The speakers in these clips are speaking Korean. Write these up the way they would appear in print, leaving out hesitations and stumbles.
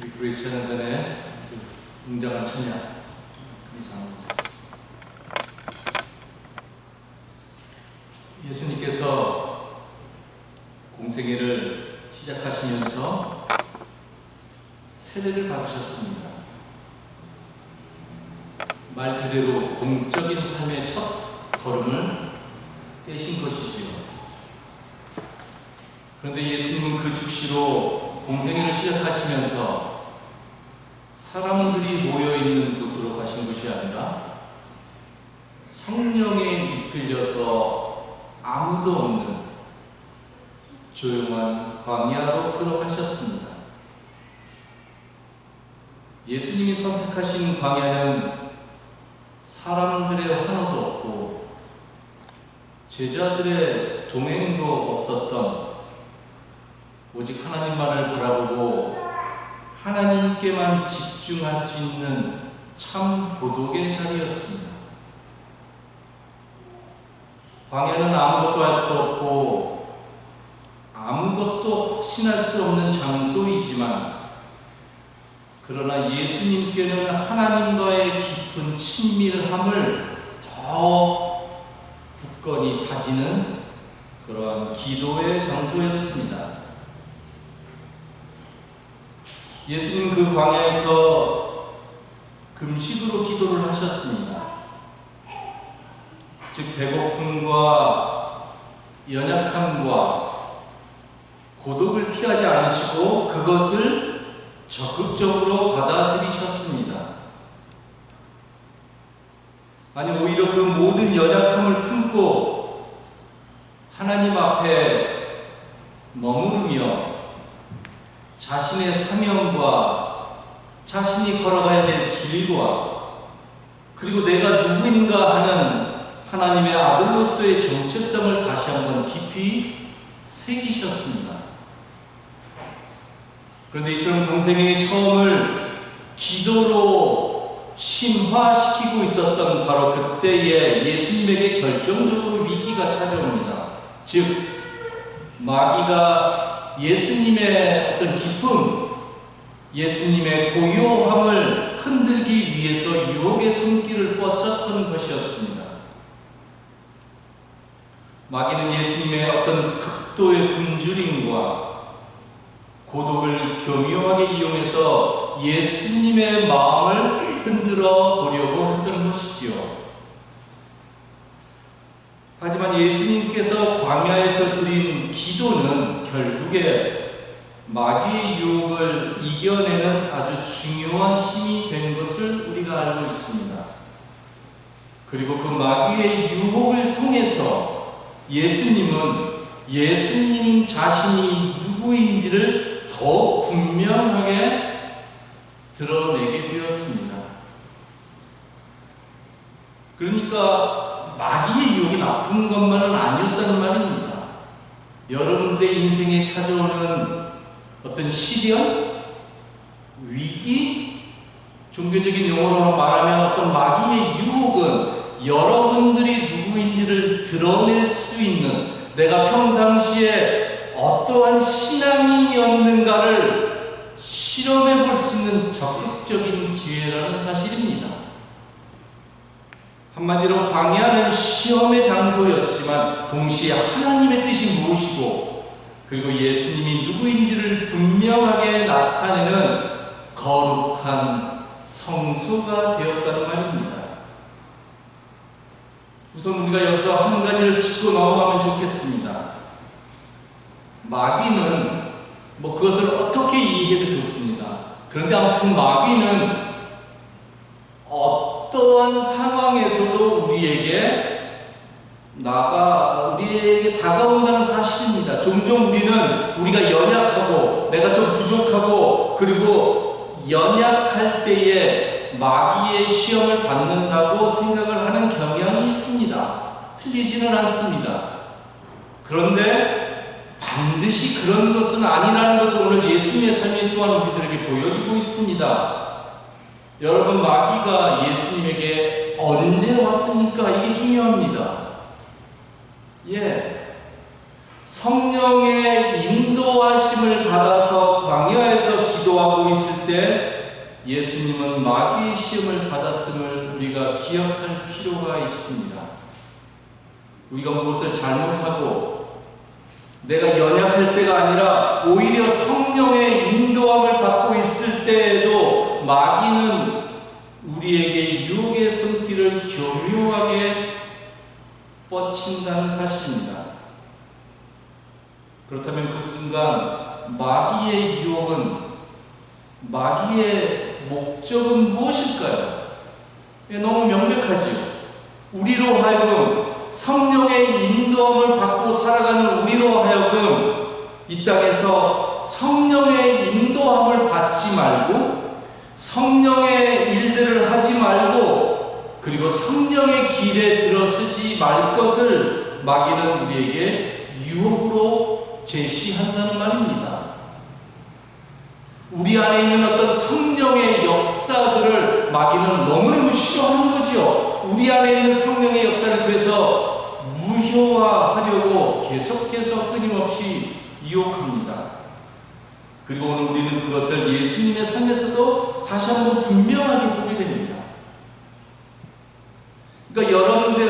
우리 그레이스 찬양단에 웅장한 찬양 이상입니다. 예수님께서 공생애를 시작하시면서 세례를 받으셨습니다. 말 그대로 공적인 삶의 첫 걸음을 떼신 것이지요. 그런데 예수님은 그 즉시로 공생애를 시작하시면서 사람들이 모여있는 곳으로 가신 것이 아니라 성령에 이끌려서 아무도 없는 조용한 광야로 들어가셨습니다. 예수님이 선택하신 광야는 사람들의 환호도 없고 제자들의 동행도 없었던 오직 하나님만을 바라보고 하나님께만 집중할 수 있는 참 고독의 자리였습니다. 광야는 아무것도 할 수 없고 아무것도 확신할 수 없는 장소이지만 그러나 예수님께는 하나님과의 깊은 친밀함을 더 굳건히 다지는 그러한 기도의 장소였습니다. 예수님 그 광야에서 금식으로 기도를 하셨습니다. 즉 배고픔과 연약함과 고독을 피하지 않으시고 그것을 적극적으로 받아들이셨습니다. 아니 오히려 그 모든 연약함을 품고 하나님 앞에 머무르며 자신의 사명과 자신이 걸어가야 될 길과 그리고 내가 누구인가 하는 하나님의 아들로서의 정체성을 다시 한번 깊이 새기셨습니다. 그런데 이처럼 공생애의 처음을 기도로 심화시키고 있었던 바로 그때에 예수님에게 결정적으로 위기가 찾아옵니다. 즉 마귀가 예수님의 어떤 기쁨, 예수님의 고요함을 흔들기 위해서 유혹의 손길을 뻗쳤던 것이었습니다. 마귀는 예수님의 어떤 극도의 굶주림과 고독을 교묘하게 이용해서 예수님의 마음을 흔들어 보려고 했던 것이지요. 하지만 예수님께서 광야에서 드린 기도는 결국에 마귀의 유혹을 이겨내는 아주 중요한 힘이 된 것을 우리가 알고 있습니다. 그리고 그 마귀의 유혹을 통해서 예수님은 예수님 자신이 누구인지를 더 분명하게 드러내게 되었습니다. 그러니까 마귀의 유혹이 나쁜 것만은 아니었다는 말입니다. 여러분들의 인생에 찾아오는 어떤 시련, 위기, 종교적인 용어로 말하면 어떤 마귀의 유혹은 여러분들이 누구인지를 드러낼 수 있는 내가 평상시에 어떠한 신앙인이었는가를 실험해 볼 수 있는 적극적인 기회라는 사실입니다. 한마디로 광야는 시험의 장소였지만 동시에 하나님의 뜻이 무엇이고 그리고 예수님이 누구인지를 분명하게 나타내는 거룩한 성소가 되었다는 말입니다. 우선 우리가 여기서 한 가지를 짚고 넘어가면 좋겠습니다. 마귀는 그것을 어떻게 이해해도 좋습니다. 그런데 아무튼 마귀는 어떠한 상황에서도 우리에게 다가온다는 사실입니다. 종종 우리는 우리가 연약하고 내가 좀 부족하고 그리고 연약할 때에 마귀의 시험을 받는다고 생각을 하는 경향이 있습니다. 틀리지는 않습니다. 그런데 반드시 그런 것은 아니라는 것을 오늘 예수님의 삶이 또한 우리들에게 보여주고 있습니다. 여러분 마귀가 예수님에게 언제 왔습니까? 이게 중요합니다. 성령의 인도하심을 받아서 광야에서 기도하시고 거부하고 있을 때 예수님은 마귀의 시험을 받았음을 우리가 기억할 필요가 있습니다. 우리가 무엇을 잘못하고 내가 연약할 때가 아니라 오히려 성령의 인도함을 받고 있을 때에도 마귀는 우리에게 유혹의 손길을 교묘하게 뻗친다는 사실입니다. 그렇다면 그 순간 마귀의 유혹은, 마귀의 목적은 무엇일까요? 너무 명백하죠. 우리로 하여금 성령의 인도함을 받고 살아가는 우리로 하여금 이 땅에서 성령의 인도함을 받지 말고 성령의 일들을 하지 말고 그리고 성령의 길에 들어서지 말 것을 마귀는 우리에게 유혹으로 제시한다는 말입니다. 우리 안에 있는 어떤 성령의 역사들을 마귀는 너무너무 싫어하는 거죠. 우리 안에 있는 성령의 역사를 그래서 무효화하려고 계속해서 끊임없이 유혹합니다. 그리고 오늘 우리는 그것을 예수님의 삶에서도 다시 한번 분명하게 보게 됩니다. 그러니까 여러분들의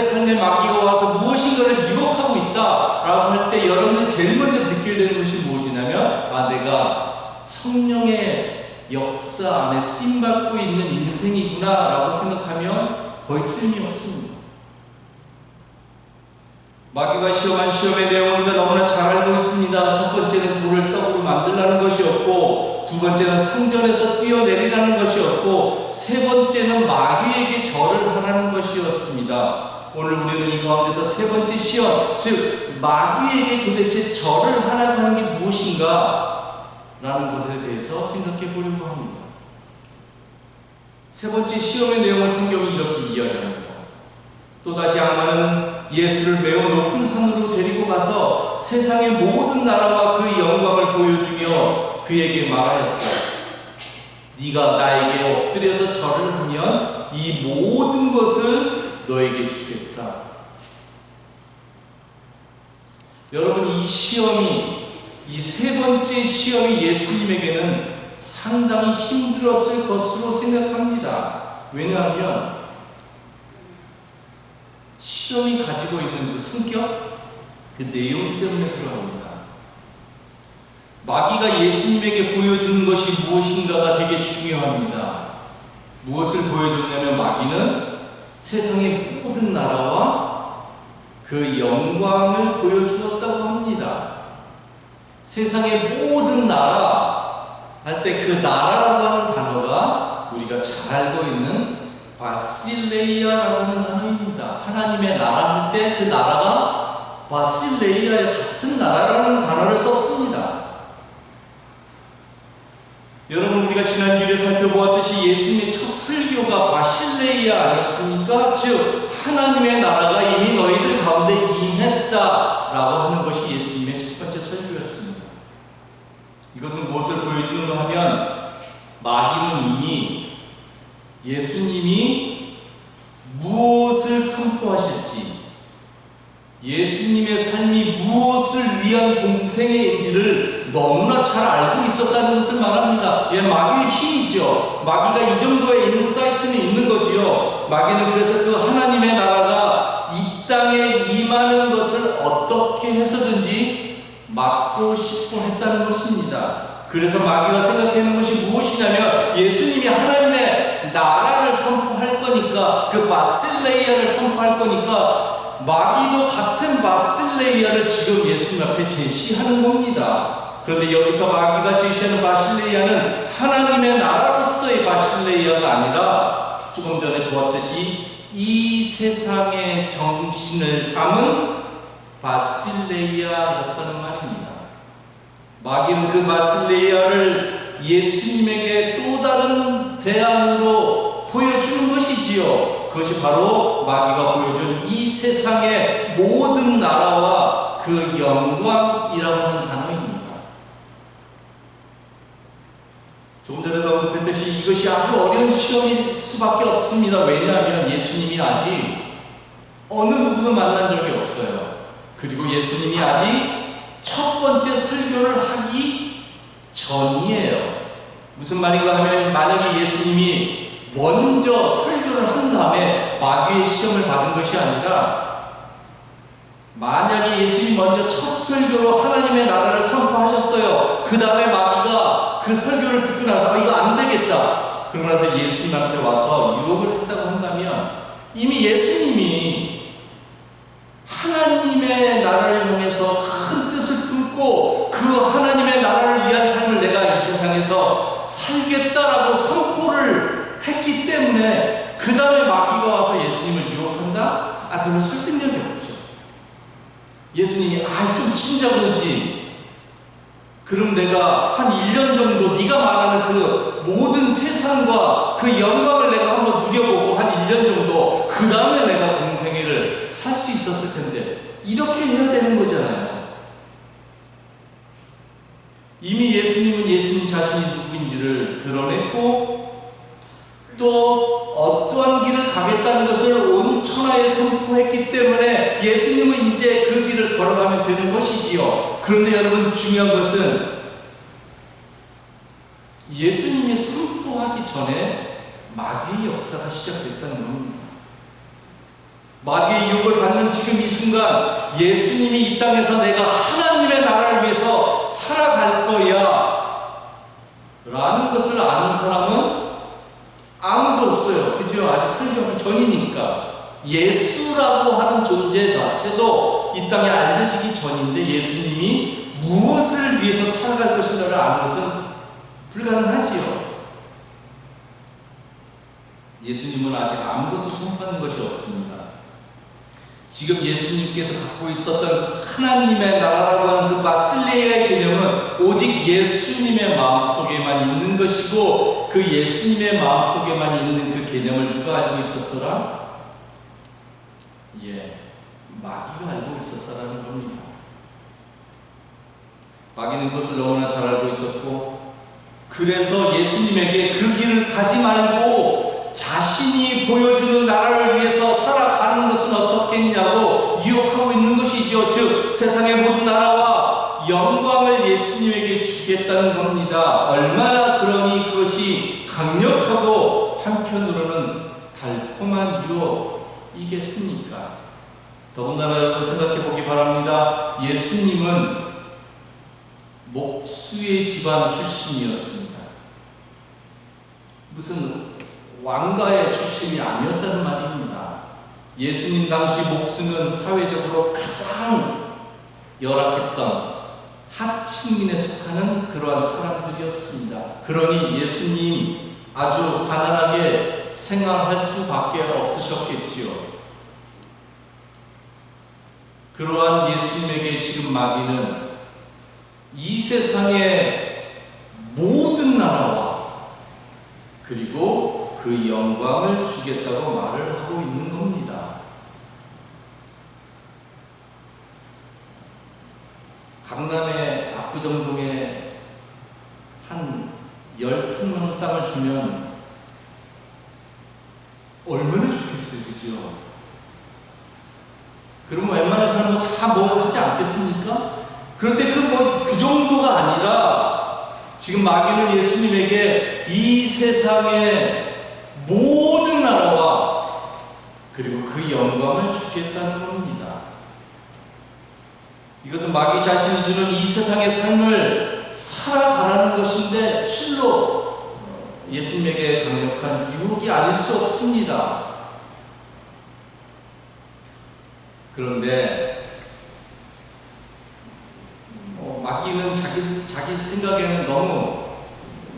삶에 마귀가 와서 무엇인가를 유혹하고 있다라고 할 때 여러분들이 제일 먼저 느끼게 되는 것이 무엇이냐면, 내가 성령의 역사 안에 쓰임받고 있는 인생이구나 라고 생각하면 거의 틀림이 없습니다. 마귀가 시험한 시험의 내용을 우리가 너무나 잘 알고 있습니다. 첫 번째는 돌을 떡으로 만들라는 것이었고, 두 번째는 성전에서 뛰어내리라는 것이었고, 세 번째는 마귀에게 절을 하라는 것이었습니다. 오늘 우리는 이 가운데서 세 번째 시험, 즉 마귀에게 도대체 절을 하라고 하는 게 무엇인가 라는 것에 대해서 생각해 보려고 합니다. 세 번째 시험의 내용을 성경이 이렇게 이야기합니다. 또다시 악마는 예수를 매우 높은 산으로 데리고 가서 세상의 모든 나라와 그 영광을 보여주며 그에게 말하였다. 네가 나에게 엎드려서 절을 하면 이 모든 것을 너에게 주겠다. 여러분, 이 세 번째 시험이 예수님에게는 상당히 힘들었을 것으로 생각합니다. 왜냐하면 시험이 가지고 있는 그 성격, 그 내용 때문에 그런 겁니다. 마귀가 예수님에게 보여주는 것이 무엇인가가 되게 중요합니다. 무엇을 보여줬냐면 마귀는 세상의 모든 나라와 그 영광을 보여주었다고 합니다. 세상의 모든 나라 할 때 그 나라라고 하는 단어가 우리가 잘 알고 있는 바실레이아라고 하는 단어입니다. 하나님의 나라 할 때 그 나라가 바실레이아의 같은 나라라는 단어를 썼습니다. 여러분, 우리가 지난주에 살펴보았듯이 예수님의 첫 설교가 바실레이아 아니었습니까? 즉 하나님의 나라가 이미 너희들 가운데 임했다라고 하는 것이 예수님의 첫 번째 설교였습니다. 이것은 무엇을 보여주는가 하면, 마귀는 이미 예수님이 무엇을 선포하실지, 예수님의 삶이 무엇을 위한 공생애인지를 너무나 잘 알고 있었다는 것을 말합니다. 마귀의 힘이죠. 마귀가 이 정도의 인사이트는 있는 거지요. 마귀는 그래서 그 하나님의 나라가 이 땅에 임하는 것을 어떻게 해서든지 막고 싶어 했다는 것입니다. 그래서 마귀가 생각하는 것이 무엇이냐면, 예수님이 하나님의 나라를 선포할 거니까, 그 바실레이아를 선포할 거니까 마귀도 같은 바실레이아를 지금 예수님 앞에 제시하는 겁니다. 그런데 여기서 마귀가 제시하는 바실레이아는 하나님의 나라로서의 바실레이아가 아니라 조금 전에 보았듯이 이 세상의 정신을 담은 바실레이아였다는 말입니다. 마귀는 그 바실레이아를 예수님에게 또 다른 대안으로 보여주는 것이지요. 그것이 바로 마귀가 보여준 이 세상의 모든 나라와 그 영광이라고 하는 단어입니다. 조금 전에도 언급했듯이 이것이 아주 어려운 시험일 수밖에 없습니다. 왜냐하면 예수님이 아직 어느 누구도 만난 적이 없어요. 그리고 예수님이 아직 첫 번째 설교를 하기 전이에요. 무슨 말인가 하면 만약에 예수님이 먼저 설교를 한 다음에 마귀의 시험을 받은 것이 아니라 만약에 예수님이 먼저 첫 설교로 하나님의 나라를 선포하셨어요. 그 다음에 마귀가 그 설교를 듣고 나서 이거 안 되겠다. 그러고 나서 예수님한테 와서 유혹을 했다고 한다면 이미 예수님이 하나님의 나라를 향해서 큰 뜻을 품고 그 하나님의 나라를 위한 삶을 내가 이 세상에서 살겠다라고 선포를 했기 때문에 그 다음에 마귀가 와서 예수님을 유혹한다? 별로 설득력이 없죠. 예수님이 좀 진작이지. 그럼 내가 한 1년 정도 네가 말하는 그 모든 세상과 그 영광을 내가 한번 누려보고 한 1년 정도 그 다음에 내가 공생애를 살 수 있었을 텐데 이렇게 해야 되는 거잖아요. 이미 예수님은 예수님 자신이 누구인지를 드러냈고 또 어떠한 길을 가겠다는 것을 온 천하에 선포했기 때문에 예수님은 이제 그 길을 걸어가면 되는 것이지요. 그런데 여러분 중요한 것은 예수님이 선포하기 전에 마귀의 역사가 시작됐다는 겁니다. 마귀의 유혹을 받는 지금 이 순간 예수님이 이 땅에서 내가 하나님의 나라를 위해서 살아갈 거야 라는 것을 아는 사람은 아무도 없어요. 그죠? 아직 설교하기 전이니까. 예수라고 하는 존재 자체도 이 땅에 알려지기 전인데 예수님이 무엇을 위해서 살아갈 것인가를 아는 것은 불가능하지요. 예수님은 아직 아무것도 선포하는 것이 없습니다. 지금 예수님께서 갖고 있었던 하나님의 나라라고 하는 그 바실레이아의 개념은 오직 예수님의 마음속에만 있는 것이고 그 예수님의 마음속에만 있는 그 개념을 누가 알고 있었더라? 마귀가 알고 있었다라는 겁니다. 마귀는 그것을 너무나 잘 알고 있었고 그래서 예수님에게 그 길을 가지 말고 자신이 보여주는 나라를 위해서 살아가는 것은 어떻겠냐고 유혹하고 있는 것이죠. 즉 세상의 모든 나라와 영광을 예수님에게 주겠다는 겁니다. 얼마나 그러니 그것이 강력하고 한편으로는 달콤한 유혹이겠습니까? 더군다나 여러분 생각해 보기 바랍니다. 예수님은 목수의 집안 출신이었습니다. 무슨 왕가의 출신이 아니었다는 말입니다. 예수님 당시 목수는 사회적으로 가장 열악했던 하층민에 속하는 그러한 사람들이었습니다. 그러니 예수님 아주 가난하게 생활할 수밖에 없으셨겠지요. 그러한 예수님에게 지금 마귀는 이 세상의 모든 나라와 그리고 그 영광을 주겠다고 말을 하고 있는 겁니다. 강남의 압구정동에 한 10평만 땅을 주면 얼마나 좋겠어요, 그죠? 그러면 웬만한 사람은 다 뭐 하지 않겠습니까? 그런데 그 정도가 아니라 지금 마귀는 예수님에게 이 세상의 모든 나라와 그리고 그 영광을 주겠다는 겁니다. 이것은 마귀 자신이 주는 이 세상의 삶을 살아가라는 것인데 실로 예수님에게 강력한 유혹이 아닐 수 없습니다. 그런데 마귀는 자기 생각에는 너무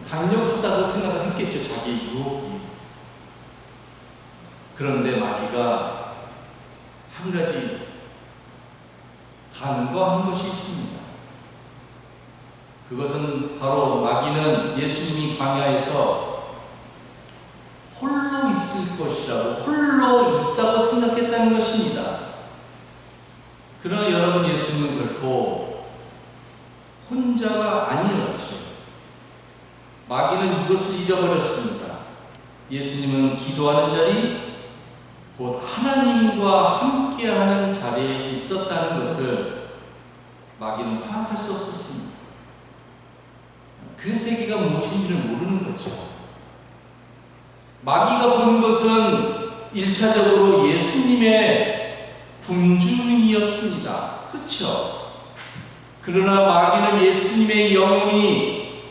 강력하다고 생각을 했겠죠. 자기 유혹이. 그런데 마귀가 한 가지 간과한 것이 있습니다. 그것은 바로 마귀는 예수님이 광야에서 홀로 있을 것이라고 홀로 있다고 생각했다는 것입니다. 그러나 여러분 예수님은 결코 혼자가 아니었죠. 마귀는 이것을 잊어버렸습니다. 예수님은 기도하는 자리, 곧 하나님과 함께하는 자리에 있었다는 것을 마귀는 파악할 수 없었습니다. 그 세계가 무엇인지를 모르는 거죠. 마귀가 본 것은 1차적으로 예수님의 굶주림이었습니다. 그렇죠? 그러나 마귀는 예수님의 영혼이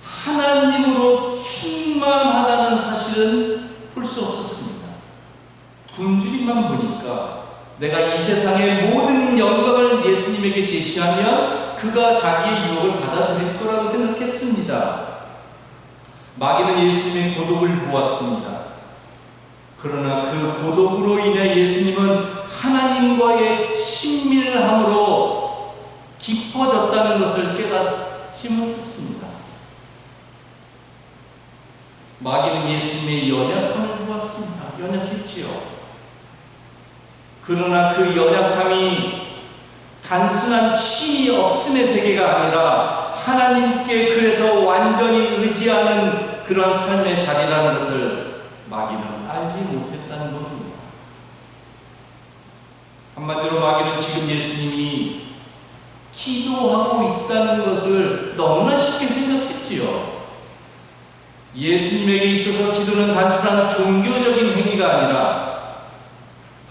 하나님으로 충만하다는 사실은 볼 수 없었습니다. 굶주림만 보니까 내가 이 세상의 모든 영광을 예수님에게 제시하면 그가 자기의 유혹을 받아들일 거라고 생각했습니다. 마귀는 예수님의 고독을 보았습니다. 그러나 그 고독으로 인해 예수님은 하나님과의 친밀함으로 깊어졌다는 것을 깨닫지 못했습니다. 마귀는 예수님의 연약함을 보았습니다. 연약했지요. 그러나 그 연약함이 단순한 힘이 없음의 세계가 아니라 하나님께 그래서 완전히 의지하는 그런 삶의 자리라는 것을 마귀는 알지 못했다는 겁니다. 한마디로 마귀는 지금 예수님이 기도하고 있다는 것을 너무나 쉽게 생각했지요. 예수님에게 있어서 기도는 단순한 종교적인 행위가 아니라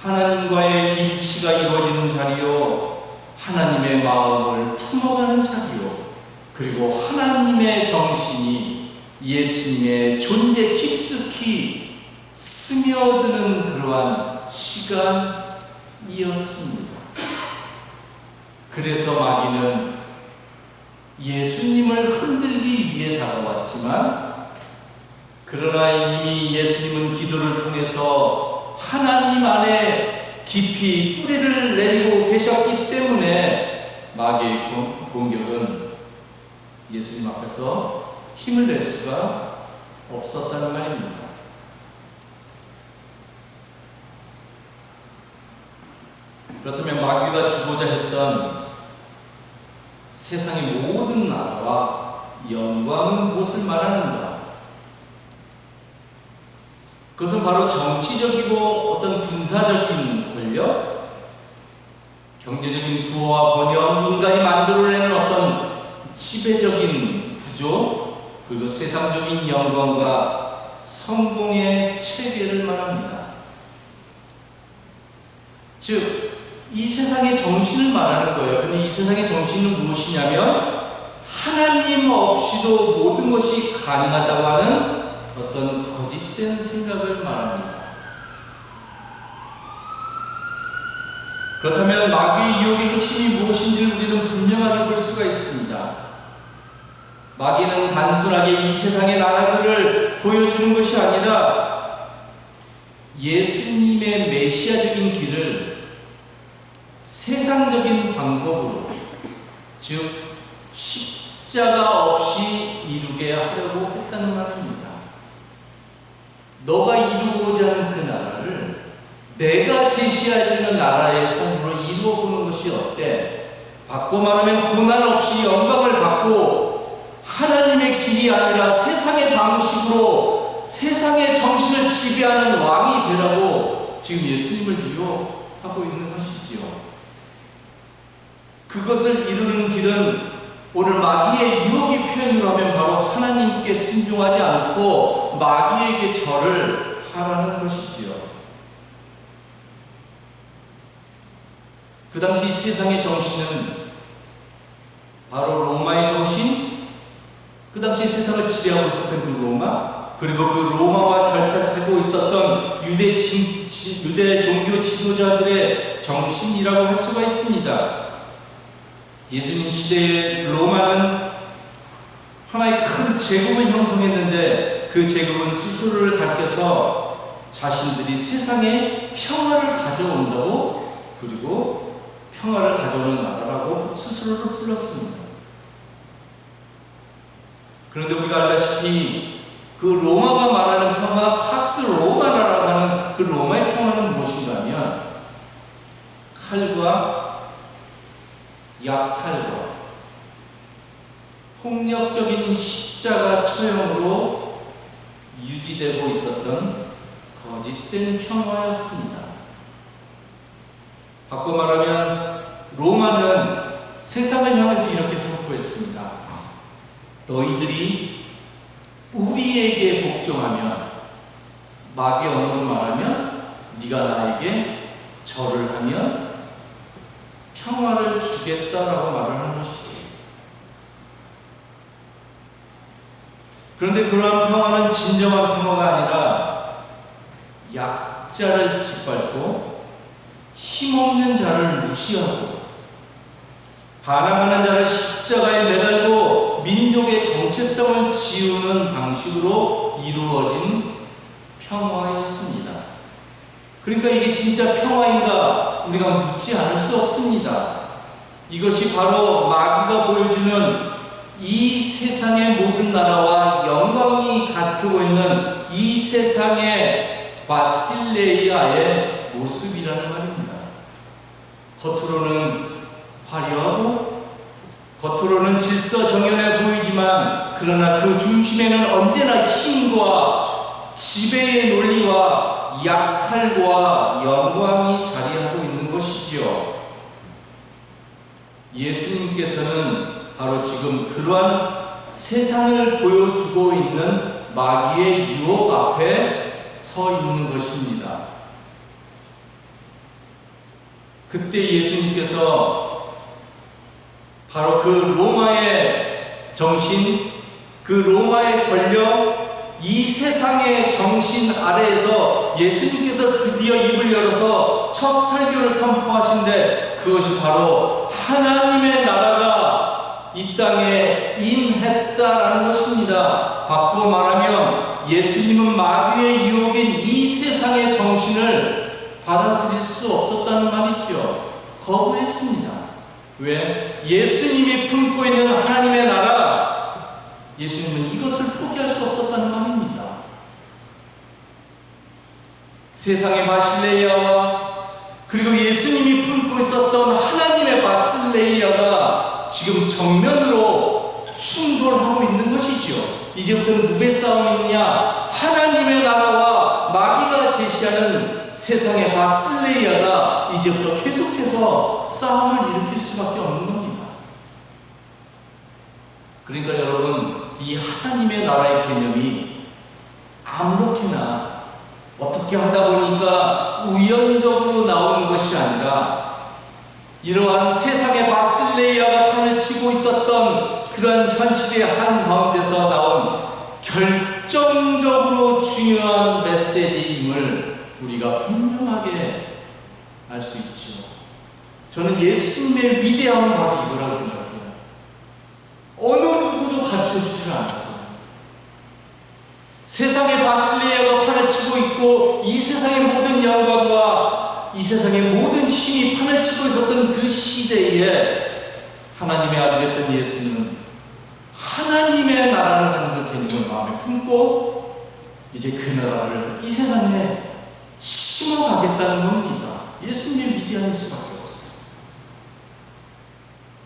하나님과의 일치가 이루어지는 자리요, 하나님의 마음을 품어가는 자리요, 그리고 하나님의 정신이 예수님의 존재 깊숙이 스며드는 그러한 시간이었습니다. 그래서 마귀는 예수님을 흔들기 위해 다가왔지만, 그러나 이미 예수님은 기도를 통해서 하나님 안에 깊이 뿌리를 내리고 계셨기 때문에 마귀의 공격은 예수님 앞에서 힘을 낼 수가 없었다는 말입니다. 그렇다면 마귀가 주고자 했던 세상의 모든 나라와 영광은 무엇을 말하는가? 그것은 바로 정치적이고 어떤 군사적인 권력, 경제적인 부와 번영, 인간이 만들어내는 어떤 지배적인 구조, 그리고 세상적인 영광과 성공의 체계를 말합니다. 즉, 이 세상의 정신을 말하는 거예요. 근데 이 세상의 정신은 무엇이냐면 하나님 없이도 모든 것이 가능하다고 하는 어떤 거짓된 생각을 말합니다. 그렇다면 마귀의 유혹의 핵심이 무엇인지를 우리는 분명하게 볼 수가 있습니다. 마귀는 단순하게 이 세상의 나라들을 보여주는 것이 아니라 예수님의 메시아적인 길을 세상적인 방법으로, 즉 십자가 없이 이루게 하려고 했다는 말입니다. 너가 이루고자 하는 그 나라를 내가 제시해주는 나라의 삶으로 이루어보는 것이 어때? 바꿔 말하면 고난 없이 영광을 받고 하나님의 길이 아니라 세상의 방식으로 세상의 정신을 지배하는 왕이 되라고 지금 예수님을 유혹하고 있는 것이지요. 그것을 이루는 길은 오늘 마귀의 유혹의 표현으로 하면 바로 하나님께 순종하지 않고 마귀에게 절을 하라는 것이지요. 그 당시 세상의 정신은 바로 로마의 정신, 그 당시 세상을 지배하고 있었던 그 로마, 그리고 그 로마와 결탁하고 있었던 유대 종교 지도자들의 정신이라고 할 수가 있습니다. 예수님 시대의 로마는 하나의 큰 제국을 형성했는데 그 제국은 스스로를 가리켜서 자신들이 세상에 평화를 가져온다고, 그리고 평화를 가져오는 나라라고 스스로를 불렀습니다. 그런데 우리가 알다시피 그 로마가 말하는 평화, 팍스 로마나라고 하는 그 로마의 평화는 무엇인가 하면 칼과 약탈과 폭력적인 십자가 처형으로 유지되고 있었던 거짓된 평화였습니다. 바꿔 말하면 로마는 세상을 향해서 이렇게 선포했습니다. 너희들이 우리에게 복종하면, 마귀의 언어로 말하면 네가 나에게 절을 하면 평화를 주겠다라고 말을 하는 것이지. 그런데 그러한 평화는 진정한 평화가 아니라 약자를 짓밟고 힘없는 자를 무시하고 반항하는 자를 십자가에 매달고 민족의 정체성을 지우는 방식으로 이루어진 평화였습니다. 그러니까 이게 진짜 평화인가 우리가 묻지 않을 수 없습니다. 이것이 바로 마귀가 보여주는 이 세상의 모든 나라와 영광이 가리키고 있는 이 세상의 바실레이아의 모습이라는 말입니다. 겉으로는 화려하고 겉으로는 질서정연해 보이지만 그러나 그 중심에는 언제나 힘과 지배의 논리와 약탈과 영광이 자리하고 있는 것이지요. 예수님께서는 바로 지금 그러한 세상을 보여주고 있는 마귀의 유혹 앞에 서 있는 것입니다. 그때 예수님께서 바로 그 로마의 정신, 그 로마의 권력, 이 세상의 정신 아래에서 예수님께서 드디어 입을 열어서 첫 설교를 선포하신데 그것이 바로 하나님의 나라가 이 땅에 임했다라는 것입니다. 바꾸어 말하면 예수님은 마귀의 유혹인 이 세상의 정신을 받아들일 수 없었다는 말이죠. 거부했습니다. 왜? 예수님이 품고 있는 하나님의 나라, 예수님은 이것을 포기할 수 없었다는 말입니다. 세상의 바실레이아와 그리고 예수님이 품고 있었던 하나님의 바실레이아가 지금 정면으로 충돌하고 있는 것이지요. 이제부터는 누구의 싸움이냐? 하나님의 나라와 마귀가 제시하는 세상의 바실레이아가 이제부터 계속해서 싸움을 일으킬 수밖에 없는 겁니다. 그러니까 여러분, 이 하나님의 나라의 개념이 아무렇게나 어떻게 하다 보니까 우연적으로 나오는 것이 아니라 이러한 세상의 바실레이아가 판을 치고 있었던 그런 현실의 한가운데서 나온 결정적으로 중요한 메시지임을 우리가 분명하게 알 수 있죠. 저는 예수님의 위대함은 바로 이거라고 생각해요. 어느 누구도 가르쳐주지 않았어요. 세상의 바실레이아가 판을 치고 있고 이 세상의 모든 영광과 이 세상의 모든 힘이 판을 치고 있었던 그 시대에 하나님의 아들이었던 예수님은 하나님의 나라라는 그 개념을 마음에 품고 이제 그 나라를 이 세상에 심어가겠다는 겁니다. 예수님의 위대함일 수밖에 없어요.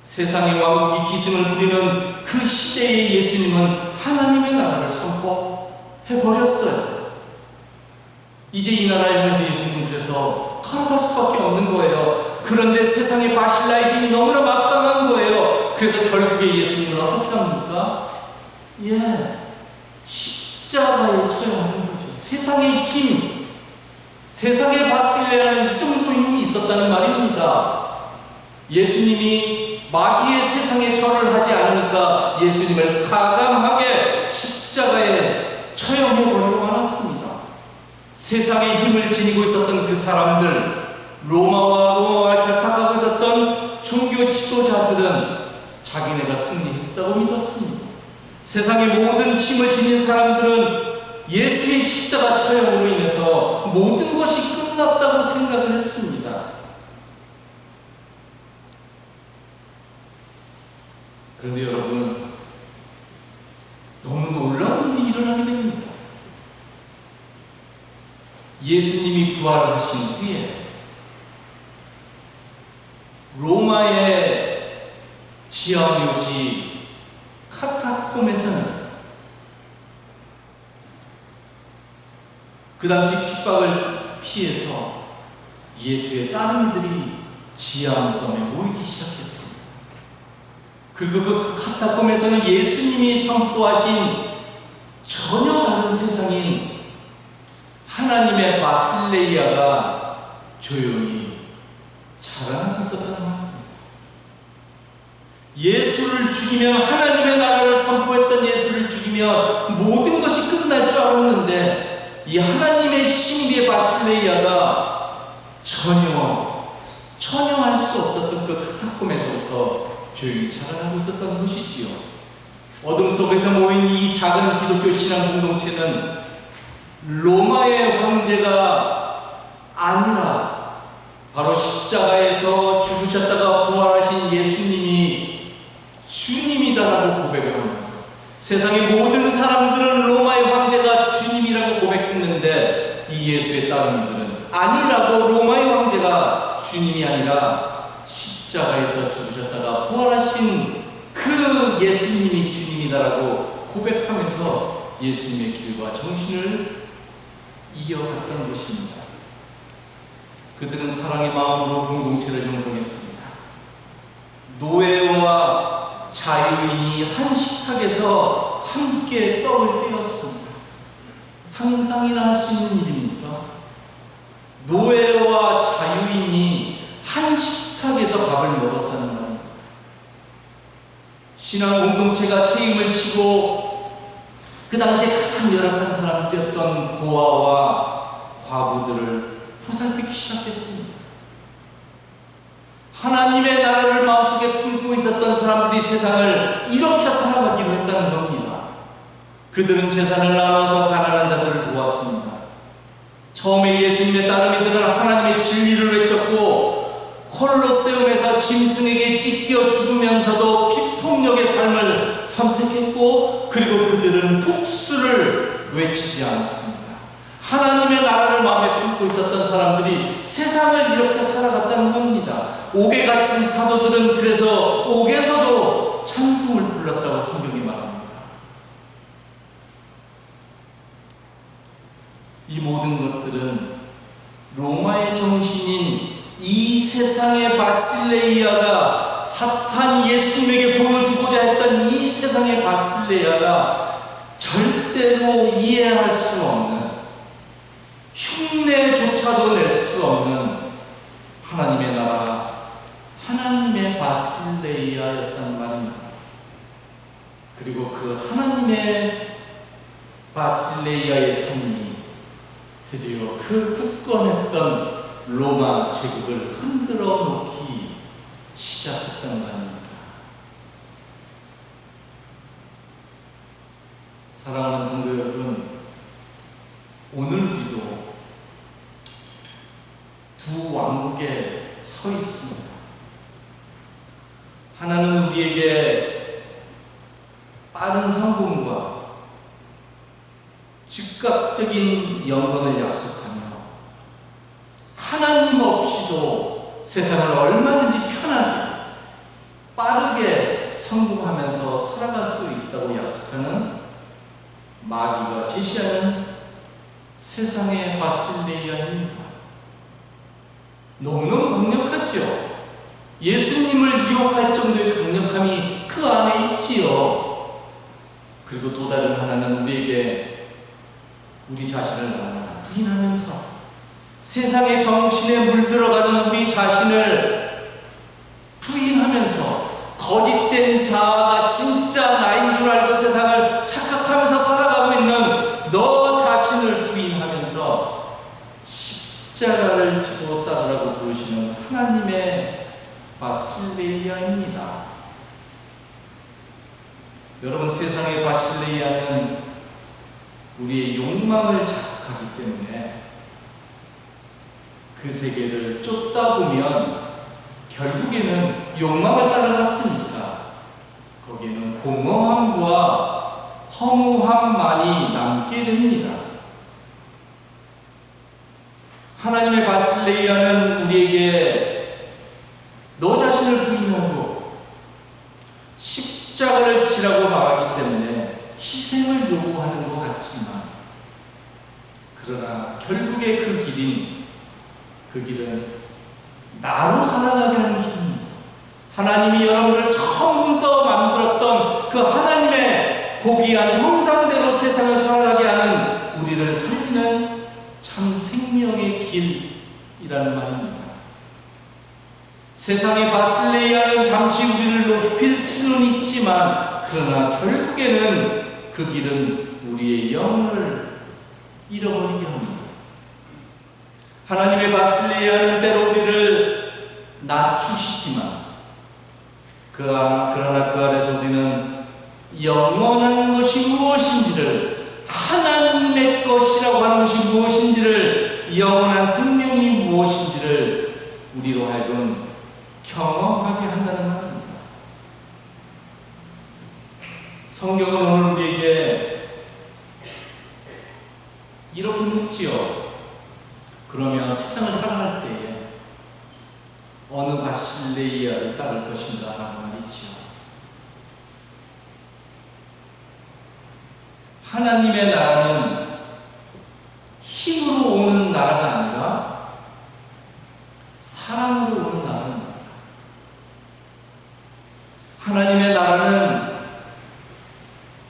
세상의 왕국이 기승을 부리는 그 시대의 예수님은 하나님의 나라를 선포해버렸어요. 이제 이 나라에 대해서 예수님은 그래서 걸어갈 수밖에 없는 거예요. 그런데 세상의 바실라의 힘이 너무나 막강한 거예요. 그래서 결국에 예수님은 어떻게 합니까? 십자가에 처형하는 거죠. 세상의 힘, 세상의 바실레아는 이 정도의 힘이 있었다는 말입니다. 예수님이 마귀의 세상에 절을 하지 않으니까 예수님을 가감하게 십자가에 처형해버리고 말았습니다. 세상의 힘을 지니고 있었던 그 사람들, 로마와 결탁하고 있었던 종교 지도자들은 자기네가 승리했다고 믿었습니다. 세상의 모든 힘을 지닌 사람들은 예수의 십자가 처형으로 인해서 모든 것이 끝났다고 생각을 했습니다. 그런데 여러분, 너무 놀라운 일이 일어나게 됩니다. 예수님이 부활을 하신 후에 로마의 지하묘지 카타콤에서는 그 당시 핍박을 피해서 예수의 따르미들이 지하 무덤에 모이기 시작했습니다. 그리고 그 카타콤에서는 예수님이 선포하신 전혀 다른 세상인 하나님의 바실레이아가 조용히 자라나고 있었다는 말입니다. 예수를 죽이면, 하나님의 나라를 선포했던 예수를 죽이면 모든 것이 끝날 줄 알았는데, 이 하나님의 신비의 바실레이아가 전혀 할 수 없었던 그 카타콤에서부터 조용히 자라나고 있었던 것이지요. 어둠 속에서 모인 이 작은 기독교 신앙 공동체는 로마의 황제가 아니라 바로 십자가에서 죽으셨다가 부활하신 예수님이 주님이다라고 고백을 하면서, 세상의 모든 사람들은 로마의 황제가 주님이라고 고백했는데 이 예수의 따르미들은 아니라고, 로마의 황제가 주님이 아니라 십자가에서 죽으셨다가 부활하신 그 예수님이 주님이다라고 고백하면서 예수님의 길과 정신을 이어갔던 것입니다. 그들은 사랑의 마음으로 공동체를 형성했습니다. 노예와 자유인이 한 식탁에서 함께 떡을 떼었습니다. 상상이나 할 수 있는 일입니까? 노예와 자유인이 한 식탁에서 밥을 먹었다는 말입니다. 신앙 공동체가 책임을 지고 그 당시에 가장 열악한 사람들이었던 고아와 과부들을 보살피기 시작했습니다. 하나님의 나라를 마음속에 품고 있었던 사람들이 세상을 이렇게 살아가기로 했다는 겁니다. 그들은 재산을 나눠서 가난한 자들을 도왔습니다. 처음에 예수님의 따르미들은 하나님의 진리를 외쳤고, 콜로세움에서 짐승에게 찢겨 죽으면서도 비폭력의 삶을 선택했고, 그리고 그들은 복수를 외치지 않았습니다. 하나님의 나라를 마음에 품고 있었던 사람들이 세상을 이렇게 살아갔다는 겁니다. 옥에 갇힌 사도들은 그래서 옥에서도 찬송을 불렀다고 성경이 말합니다. 이 모든 것들은 로마의 정신인 이 세상의 바실레이아가, 사탄이 예수님에게 보여주고자 했던 이 세상의 바실레이아가 절대로 이해할 수 없는, 흉내조차도 낼 수 없는 하나님의 나라, 하나님의 바실레이아였단 말입니다. 그리고 그 하나님의 바실레이아의 삶이 드디어 그 굳건했던 로마 제국을 흔들어 놓기 시작했다는 말입니다. 사랑하는 성도 여러분, 오늘 우리도 두 왕국에 서 있습니다. 하나는 우리에게 빠른 성공과 즉각적인 영광을 약속하며, 하나님 없이도 세상을 얼마든지 편하게 빠르게 성공하면서 살아갈 수 있다고 약속하는 마귀가 제시하는 세상의 바실레이아입니다. 너무너무 강력하지요. 예수님을 유혹할 정도의 강력함이 그 안에 있지요. 그리고 또 다른 하나는 우리에게 우리 자신을 날마다 부인하면서 세상의 정신에 물들어가는 우리 자신을 부인하면서 거짓된 자아가 진짜 나인 줄 알고 세상을 착각하면서 살아가고 있는 너 자신을 부인하면서 십자가를 지고 따르라고 부르시는 하나님의 바실레이아입니다. 여러분, 세상의 바실레이아는 우리의 욕망을 자극하기 때문에 그 세계를 쫓다 보면 결국에는 욕망을 따라갔으니까 거기에는 공허함과 허무함만이 남게 됩니다. 하나님의 바실레이아는 우리에게 너 자신을 부인하고 십자가를 지라고 말하기 때문에 희생을 요구하는 것 같지만, 그러나 결국에 그 길은 나로 살아가게 하는 길입니다. 하나님이 여러분을 처음부터 그 하나님의 고귀한 형상대로 세상을 살아가게 하는 우리를 살리는 참 생명의 길이라는 말입니다. 세상의 바실레이아는 잠시 우리를 높일 수는 있지만 그러나 결국에는 그 길은 우리의 영을 잃어버리게 합니다. 하나님의 바실레이아는 때로 우리를 낮추시지만 그러나 그 안에서 우리는 영원한 것이 무엇인지를, 하나님의 것이라고 하는 것이 무엇인지를, 영원한 생명이 무엇인지를 우리로 하여금 경험하게 한다는 말입니다. 성경은 오늘 우리에게 이렇게 묻지요. 그러면 세상을 살아갈 때에 어느 바실레이아를 따를 것인가 라는 말이지요. 하나님의 나라는 힘으로 오는 나라가 아니라 사랑으로 오는 나라입니다. 하나님의 나라는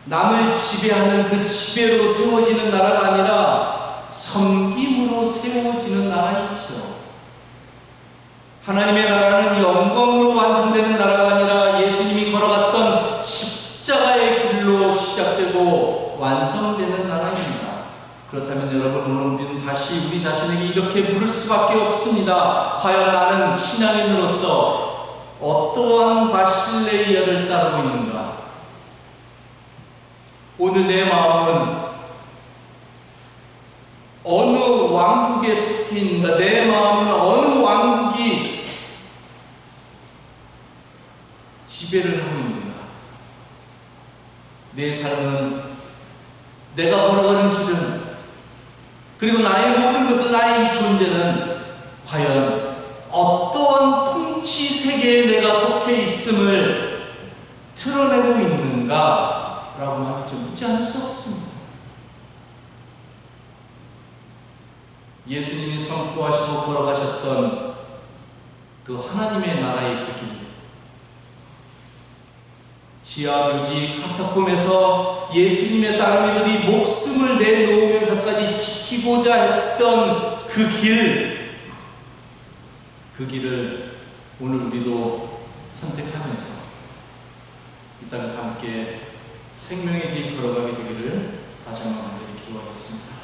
남을 지배하는 그 지배로 세워지는 나라가 아니라 섬김으로 세워지는 나라이지요. 하나님의 나라는 영광으로 완성되는 나라가 아니라 예수님이 걸어갔던 십자가의 길로 시작되고 완성되는 나라입니다. 그렇다면 여러분, 오늘 우리는 다시 우리 자신에게 이렇게 물을 수밖에 없습니다. 과연 나는 신앙인으로서 어떠한 바실레이아를 따르고 있는가? 오늘 내 마음은 어느 왕국에 속해 있는가? 내 마음은 어느 왕국이 지배를 하고 있는가? 내 삶은, 내가 걸어가는 길은, 그리고 나의 모든 것은, 나의 이 존재는 과연 어떠한 통치 세계에 내가 속해 있음을 드러내고 있는가? 라고 말이죠. 묻지 않을 수 없습니다. 예수님이 선포하시고 걸어가셨던 그 하나님의 나라의 그 길, 지하 묘지 카타콤에서 예수님의 따르미들이 목숨을 내놓으면서까지 지키고자 했던 그 길을 오늘 우리도 선택하면서 이 땅에서 함께 생명의 길 걸어가게 되기를 다시 한번 간절히 기도하겠습니다.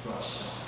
기도합시다.